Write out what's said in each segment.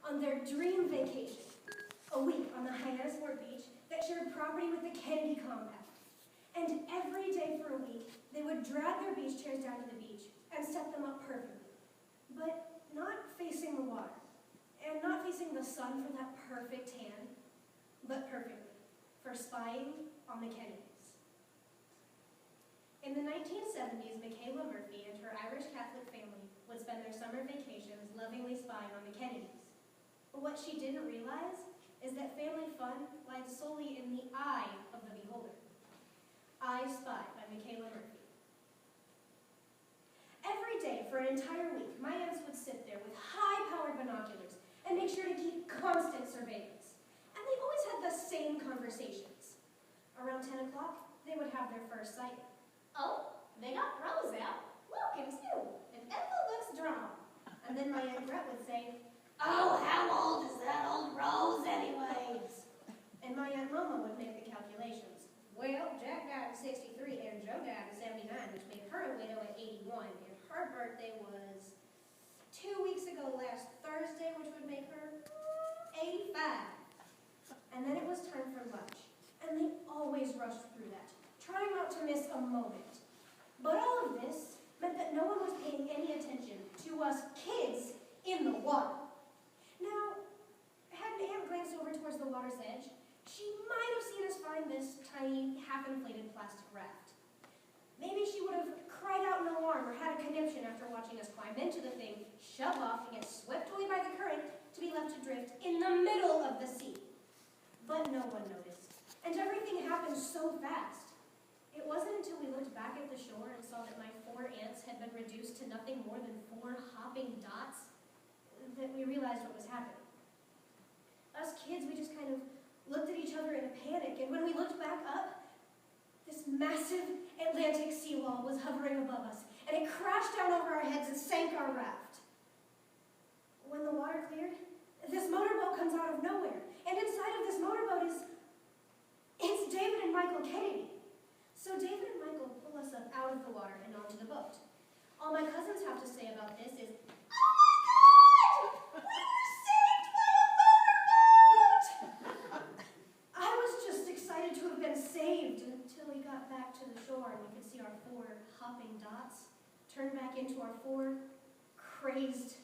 on their dream vacation, a week on the Hyannisport beach that shared property with the Kennedy compound. And every day for a week, they would drag their beach chairs down to the beach and set them up perfectly, but not facing the water, and not facing the sun for that perfect tan, but perfectly for spying on the Kennedys. In the 1970s, Michaela Murphy and her Irish Catholic family would spend their summer vacations lovingly spying on the Kennedys. But what she didn't realize is that family fun lies solely in the eye of the beholder. I Spy by Michaela Murphy. Every day for an entire week, my aunts would sit there with high-powered binoculars and make sure to keep constant surveillance. And they always had the same conversations. Around 10 o'clock, they would have their first sighting. Oh, they got Rose out. Look, it's you. And Ethel looks drawn. And then my Aunt Brett would say, oh, how old is that old Rose anyways? And my Aunt Mama would make the calculations. Well, Jack died at 63 and Joe died at 79, which made her a widow at 81. And her birthday was 2 weeks ago last Thursday, which would make her 85. And then it was time for lunch. And they always rushed through that, trying not to miss a moment. But all of this meant that no one was paying any attention to us kids in the water. Now, had an aunt glanced over towards the water's edge, she might have seen us find this tiny, half-inflated plastic raft. Maybe she would have cried out in alarm or had a conniption after watching us climb into the thing, shove off, and get swept away by the current to be left adrift in the middle of the sea. But no one noticed, and everything happened so fast. It wasn't until we looked back at the shore and saw that my 4 aunts had been reduced to nothing more than 4 hopping dots that we realized what was happening. Us kids, we just kind of looked at each other in a panic, and when we looked back up, this massive Atlantic seawall was hovering above us, and it crashed down over our heads and sank our raft. When the water cleared, this motorboat comes out of nowhere, and inside of this motorboat it's David and Michael Kennedy. So David and Michael pull us up out of the water and onto the boat. All my cousins have to say about this is, oh my God! We were saved by a motorboat! I was just excited to have been saved until we got back to the shore and we could see our 4 hopping dots turn back into our 4 crazed,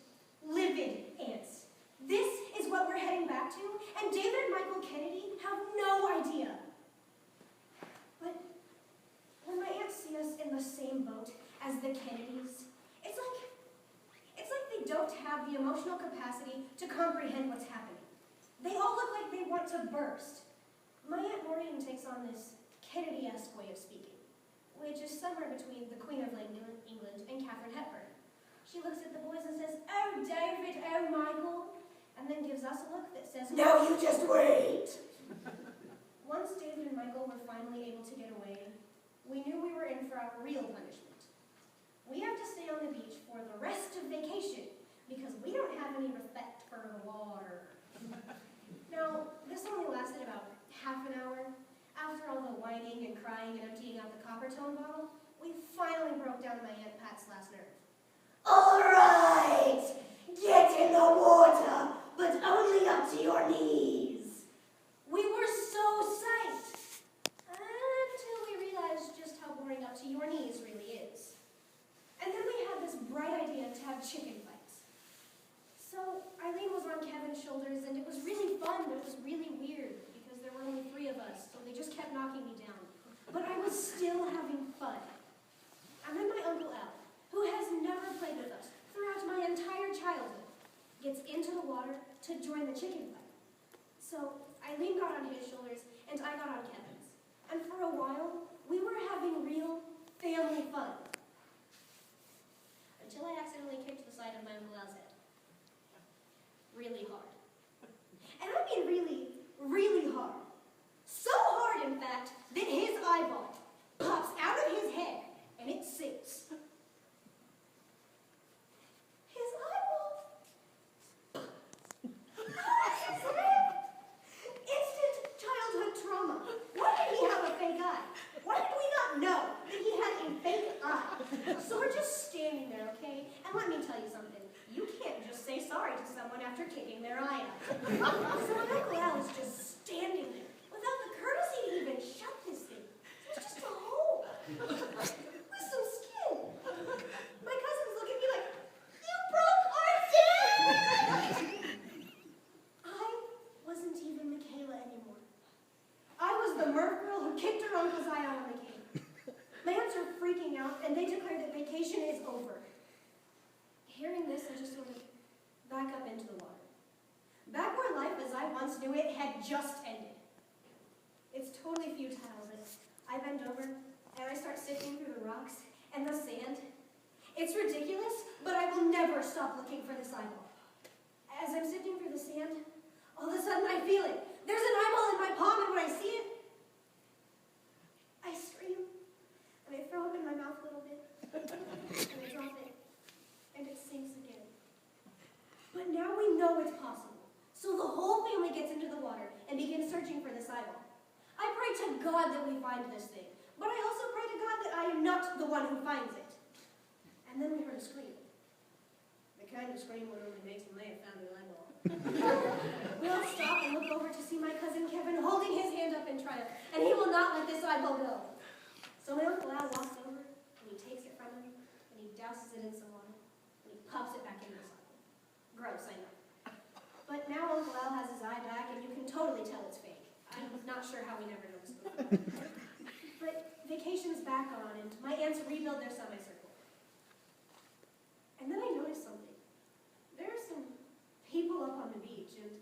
livid aunts. This is what we're heading back to, and David and Michael Kennedy have no idea. But when my aunts see us in the same boat as the Kennedys, it's like they don't have the emotional capacity to comprehend what's happening. They all look like they want to burst. My Aunt Maureen takes on this Kennedy-esque way of speaking, which is somewhere between the Queen of England and Katharine Hepburn. She looks at the boys and says, oh, David, oh, Michael, and then gives us a look that says, no, you just wait. Once David and Michael were finally able to get away, we knew we were in for our real punishment. We have to stay on the beach for the rest of vacation because we don't have any respect for the water. Now, this only lasted about half an hour. After all the whining and crying and emptying out the Coppertone bottle, we finally broke down my Aunt Pat's last nerve. All right, get in the water, but only up to your knees. We were so psyched, until we realized just how boring up to your knees really is. And then we had this bright idea to have chicken fights. So Eileen was on Kevin's shoulders, and it was really fun, but it was really weird, because there were only 3 of us, so they just kept knocking me down. But I was still having fun. And then my Uncle Al, who has never played with us throughout my entire childhood, gets into the water to join the chicken fight. So Eileen got on his shoulders, and I got on Kevin's. And for a while, we were having real family fun. Until I accidentally kicked the side of my Uncle Al's head. Really hard. And I mean really, really hard. So hard, in fact, that his eyeball pops out of his head, and it sinks. His eyeball. Instant childhood trauma. Why did he have a fake eye? Why did we not know that he had a fake eye? So we're just standing there, okay? And let me tell you something. You can't just say sorry to someone after kicking their eye out. So my Uncle Al is just standing there, without the courtesy to even shut this thing. There's just a hole with some skin. My cousins look at me like, "You broke our dam!" I wasn't even Michaela anymore. I was the Murph girl who kicked her uncle's eye out on the cane. My aunts are freaking out, and they declare that vacation is over. Hearing this, I just sort of back up into the water. Back where life as I once knew it had just ended. It's totally futile, but I bend over, and I start sifting through the rocks and the sand. It's ridiculous, but I will never stop looking for this eyeball. As I'm sifting through the sand, all of a sudden I feel it. There's an eyeball in my palm, and when I see it, I scream, and I throw up in my mouth a little bit, and I drop it, and it sinks again. But now we know it's possible, so the whole family gets into the water and begins searching for this eyeball. I pray to God that we find this thing, but I also pray to God that I am not the one who finds it. And then we heard a scream. The kind of scream one only makes when they have found the eyeball. We all stop and look over to see my cousin Kevin holding his hand up in triumph, and he will not let this eyeball go. So my Uncle Al walks over, and he takes it from him, and he douses it in some water, and he pops it back in the cycle. Gross, I know. But now Uncle Al has his eye back, and you can totally tell it's fake. I'm not sure how we never noticed before. But vacation's back on, and my aunts rebuild their semicircle. And then I noticed something. There are some people up on the beach, and